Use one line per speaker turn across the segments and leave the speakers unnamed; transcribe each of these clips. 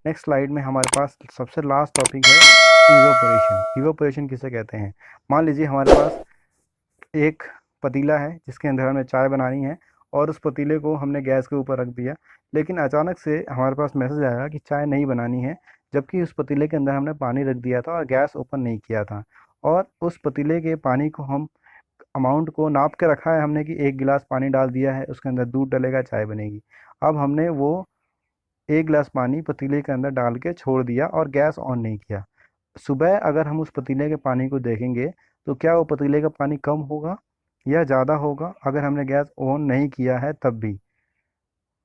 Next slide में हमारे पास सबसे लास्ट टॉपिक है इवोपोरेशन। इवोपोरेशन किसे कहते हैं? मान लीजिए हमारे पास एक पतीला है जिसके अंदर हमें चाय बनानी है और उस पतीले को हमने गैस के ऊपर रख दिया, लेकिन अचानक से हमारे पास मैसेज आया कि चाय नहीं बनानी है, जबकि उस पतीले के अंदर हमने पानी रख दिया था और गैस ओपन नहीं किया था। और उस पतीले के पानी को हम अमाउंट को नाप के रखा है हमने कि 1 गिलास पानी डाल दिया है, उसके अंदर दूध डलेगा, चाय बनेगी। अब हमने वो 1 गिलास पानी पतीले के अंदर डाल के छोड़ दिया और गैस ऑन नहीं किया। सुबह अगर हम उस पतीले के पानी को देखेंगे तो क्या वो पतीले का पानी कम होगा या ज़्यादा होगा अगर हमने गैस ऑन नहीं किया है तब भी?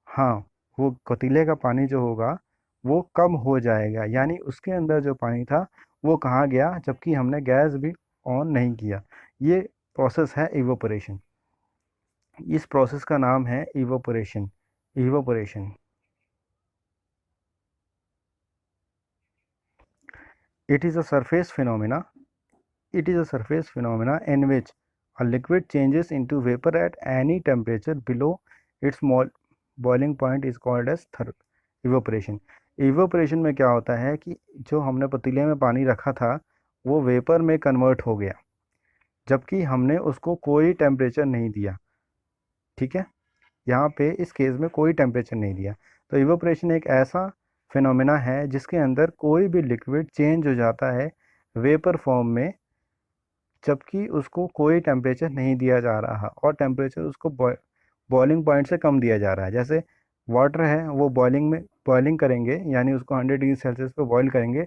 हाँ, वो पतीले का पानी जो होगा वो कम हो जाएगा, यानी उसके अंदर जो पानी था वो कहाँ गया जबकि हमने गैस भी ऑन नहीं किया। ये प्रोसेस है इवोपोरेशन। इस प्रोसेस का नाम है evaporation. Evaporation. It is a surface phenomena. It is a surface phenomena in which a liquid changes into vapor at any temperature below its boiling point is called as evaporation. evaporation में क्या होता है कि जो हमने पतीले में पानी रखा था वो वेपर में कन्वर्ट हो गया, जबकि हमने उसको कोई टेम्परेचर नहीं दिया। ठीक है, यहाँ पे इस केस में कोई टेम्परेचर नहीं दिया। तो इवोपरेशन एक ऐसा फिनोमेना है जिसके अंदर कोई भी लिक्विड चेंज हो जाता है वेपर फॉर्म में, जबकि उसको कोई टेम्परेचर नहीं दिया जा रहा और टेम्परेचर उसको बॉइलिंग पॉइंट से कम दिया जा रहा है। जैसे वाटर है वो बॉइलिंग करेंगे, यानी उसको 100 डिग्री सेल्सियस पे बॉईल करेंगे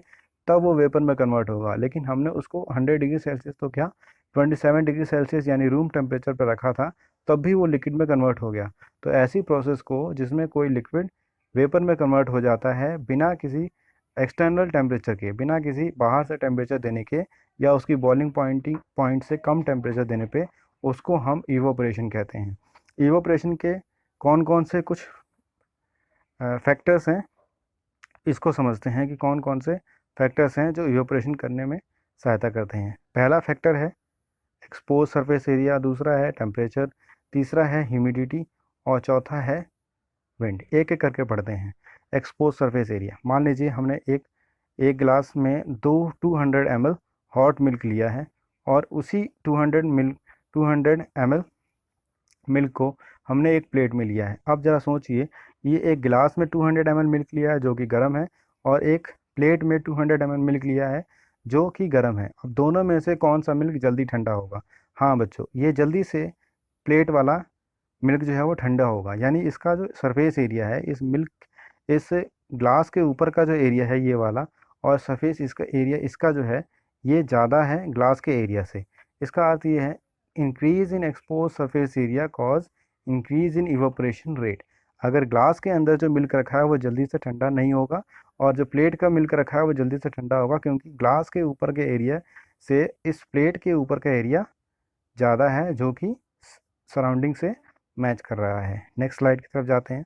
तब वो वेपर में कन्वर्ट होगा, लेकिन हमने उसको 100 डिग्री सेल्सियस तो क्या 27 डिग्री सेल्सियस यानी रूम टेम्परेचर पर रखा था, तब भी वो लिक्विड में कन्वर्ट हो गया। तो ऐसी प्रोसेस को जिसमें कोई लिक्विड वेपर में कन्वर्ट हो जाता है बिना किसी एक्सटर्नल टेम्परेचर के, बिना किसी बाहर से टेम्परेचर देने के या उसकी बॉइलिंग पॉइंट से कम टेम्परेचर देने पे, उसको हम इवोपरेशन कहते हैं। इवोपरेशन के कौन कौन से कुछ फैक्टर्स हैं इसको समझते हैं कि कौन कौन से फैक्टर्स हैं जो इवोपरेशन करने में सहायता करते हैं। पहला फैक्टर है एक्सपोज सरफेस एरिया, दूसरा है टेम्परेचर, तीसरा है ह्यूमिडिटी और चौथा है विंड। एक एक करके पढ़ते हैं। एक्सपोज सरफेस एरिया, मान लीजिए हमने एक गिलास में 200 ml हॉट मिल्क लिया है और उसी 200 ml मिल्क को हमने एक प्लेट में लिया है। अब ज़रा सोचिए, ये एक गिलास में 200 ml मिल्क लिया है जो कि गर्म है और एक प्लेट में 200 ml मिल्क लिया है जो कि गर्म है। अब दोनों में से कौन सा मिल्क जल्दी ठंडा होगा? हाँ बच्चों, ये जल्दी से प्लेट वाला मिल्क जो है वो ठंडा होगा, यानी इसका जो सरफेस एरिया है इस ग्लास के ऊपर का जो एरिया है ये वाला, और सरफेस इसका एरिया इसका जो है ये ज़्यादा है ग्लास के एरिया से। इसका अर्थ ये है increase in expose surface area cause increase in evaporation rate. अगर ग्लास के अंदर जो मिल्क रखा है वो जल्दी से ठंडा नहीं होगा और जो प्लेट का मिल्क रखा है वो जल्दी से ठंडा होगा, क्योंकि ग्लास के ऊपर के एरिया से इस प्लेट के ऊपर का एरिया ज़्यादा है जो कि सराउंडिंग से मैच कर रहा है। नेक्स्ट स्लाइड की तरफ जाते हैं।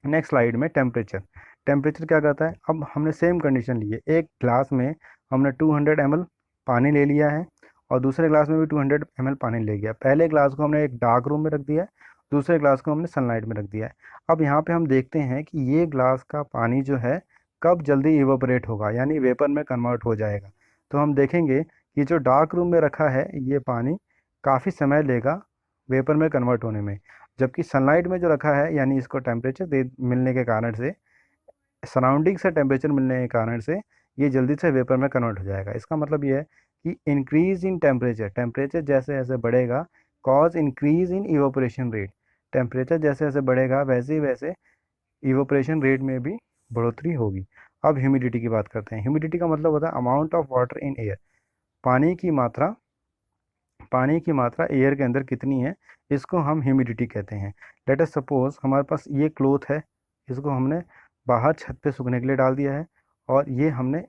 नेक्स्ट स्लाइड में टेम्परेचर। टेम्परेचर क्या करता है? अब हमने सेम कंडीशन ली है, एक ग्लास में हमने 200 ml पानी ले लिया है और दूसरे ग्लास में भी 200 ml पानी ले गया। पहले ग्लास को हमने एक डार्क रूम में रख दिया है, दूसरे ग्लास को हमने सनलाइट में रख दिया है। अब यहाँ पे हम देखते हैं कि ये ग्लास का पानी जो है कब जल्दी इवेपोरेट होगा, यानी वेपर में कन्वर्ट हो जाएगा। तो हम देखेंगे कि जो डार्क रूम में रखा है ये पानी काफ़ी समय लेगा वेपर में कन्वर्ट होने में, जबकि सनलाइट में जो रखा है यानी इसको टेम्परेचर दे मिलने के कारण से, सराउंडिंग से टेम्परेचर मिलने के कारण से ये जल्दी से वेपर में कन्वर्ट हो जाएगा। इसका मतलब ये है कि इंक्रीज इन टेम्परेचर, टेम्परेचर जैसे जैसे बढ़ेगा cause increase in evaporation rate, temperature जैसे जैसे बढ़ेगा वैसे ही वैसे इवोपरेशन रेट में भी बढ़ोतरी होगी। अब ह्यूमिडिटी की बात करते हैं। ह्यूमिडिटी का मतलब होता है amount of water in air, पानी की मात्रा, पानी की मात्रा एयर के अंदर कितनी है, इसको हम ह्यूमिडिटी कहते हैं। लेट अस सपोज हमारे पास ये क्लोथ है, इसको हमने बाहर छत पे सूखने के लिए डाल दिया है, और ये हमने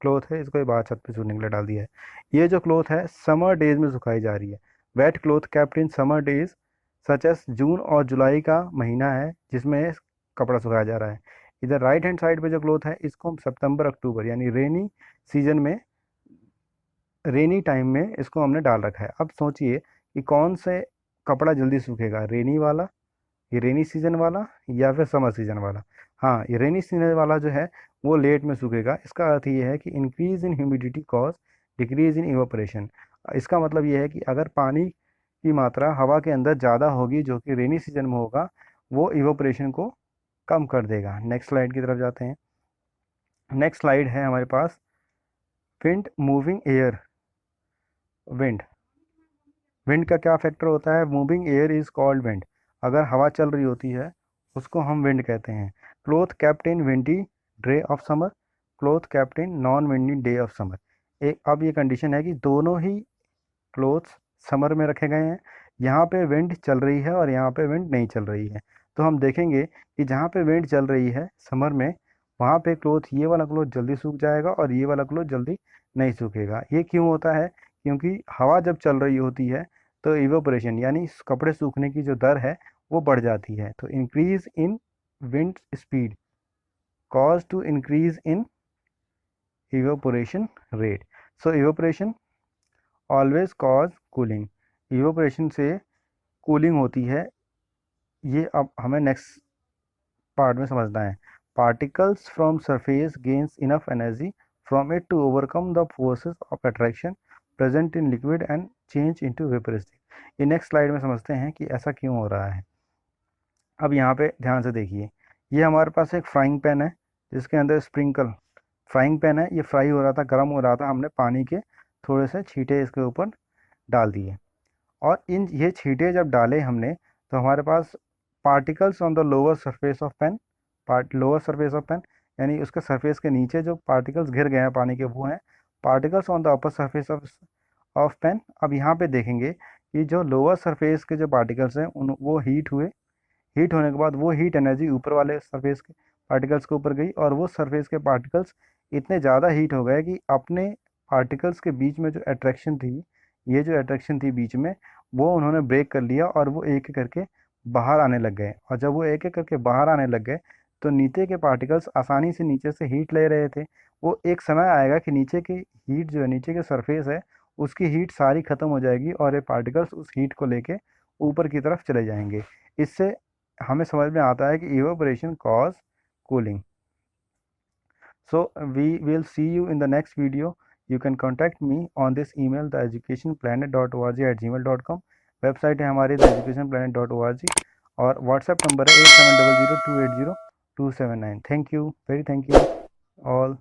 क्लोथ है इसको बाहर छत पे सूखने के लिए डाल दिया है। ये जो क्लोथ है समर डेज में सुखाई जा रही है। Wet cloth kept in summer days such as June और जुलाई का महीना है जिसमें कपड़ा सुखाया जा रहा है। इधर राइट हैंड साइड पे जो क्लोथ है इसको हम सितंबर अक्टूबर यानी रेनी सीजन में, रेनी टाइम में इसको हमने डाल रखा है। अब सोचिए कि कौन से कपड़ा जल्दी सूखेगा, रेनी वाला, ये रेनी सीजन वाला या फिर समर सीजन वाला? हाँ, ये रेनी सीजन वाला जो है वो लेट में सूखेगा। इसका अर्थ ये है कि increase in humidity cause decrease in evaporation. इसका मतलब ये है कि अगर पानी की मात्रा हवा के अंदर ज़्यादा होगी जो कि रेनी सीजन में होगा, वो इवापोरेशन को कम कर देगा। नेक्स्ट स्लाइड की तरफ जाते हैं। नेक्स्ट स्लाइड है हमारे पास wind moving air. Wind wind का क्या फैक्टर होता है? Moving air is called wind. अगर हवा चल रही होती है उसको हम विंड कहते हैं। Cloth kept in windy day of summer, cloth kept in non windy day of summer. एक अब ये कंडीशन है कि दोनों ही क्लोथ्स समर में रखे गए हैं। यहाँ पे विंड चल रही है और यहाँ पे विंड नहीं चल रही है। तो हम देखेंगे कि जहाँ पे विंड चल रही है समर में, वहाँ पे क्लोथ, ये वाला क्लोथ जल्दी सूख जाएगा और ये वाला क्लोथ जल्दी नहीं सूखेगा। ये क्यों होता है? क्योंकि हवा जब चल रही होती है तो इवेपोरेशन यानी कपड़े सूखने की जो दर है वो बढ़ जाती है। तो increase in wind speed cause to increase in evaporation rate. So evaporation always cause cooling. Evaporation से कूलिंग होती है। ये अब हमें नेक्स्ट पार्ट में समझना है। Particles from surface gains enough energy from it to overcome the forces of attraction present in liquid and change into vapour state. ये नेक्स्ट स्लाइड में समझते हैं कि ऐसा क्यों हो रहा है। अब यहाँ पे ध्यान से देखिए, ये हमारे पास एक फ्राइंग पैन है जिसके अंदर स्प्रिंकल, फ्राइंग पैन है, ये फ्राई हो रहा था, गर्म हो रहा था। हमने पानी के थोड़े से छींटे इसके ऊपर डाल दिए और इन ये छींटे जब डाले हमने तो हमारे पास particles on the lower surface of pen, lower surface of pen यानी उसके सरफेस के नीचे जो पार्टिकल्स घिर गए हैं पानी के, वो हैं particles on the upper surface of pan. अब यहाँ पे देखेंगे कि जो लोअर सरफेस के जो पार्टिकल्स हैं उन वो हीट हुए। हीट होने के बाद वो हीट एनर्जी ऊपर वाले सरफेस के पार्टिकल्स के ऊपर गई और वो सरफेस के पार्टिकल्स इतने ज़्यादा हीट हो गए कि अपने पार्टिकल्स के बीच में जो अट्रैक्शन थी, ये जो अट्रैक्शन थी बीच में, वो उन्होंने ब्रेक कर लिया और वो एक एक करके बाहर आने लग गए। और जब वो एक एक करके बाहर आने लग गए तो नीचे के पार्टिकल्स आसानी से नीचे से हीट ले रहे थे। वो एक समय आएगा कि नीचे की हीट जो है, नीचे के सरफेस है, उसकी हीट सारी ख़त्म हो जाएगी और ये पार्टिकल्स उस हीट को लेके ऊपर की तरफ चले जाएंगे। इससे हमें समझ में आता है कि evaporation cause cooling. So we will see you in the next video. You can contact me on this email theeducationplanet.org@gmail.com। Website है हमारी theeducationplanet.org और व्हाट्सएप नंबर है 8700280279। Thank you, very thank you all.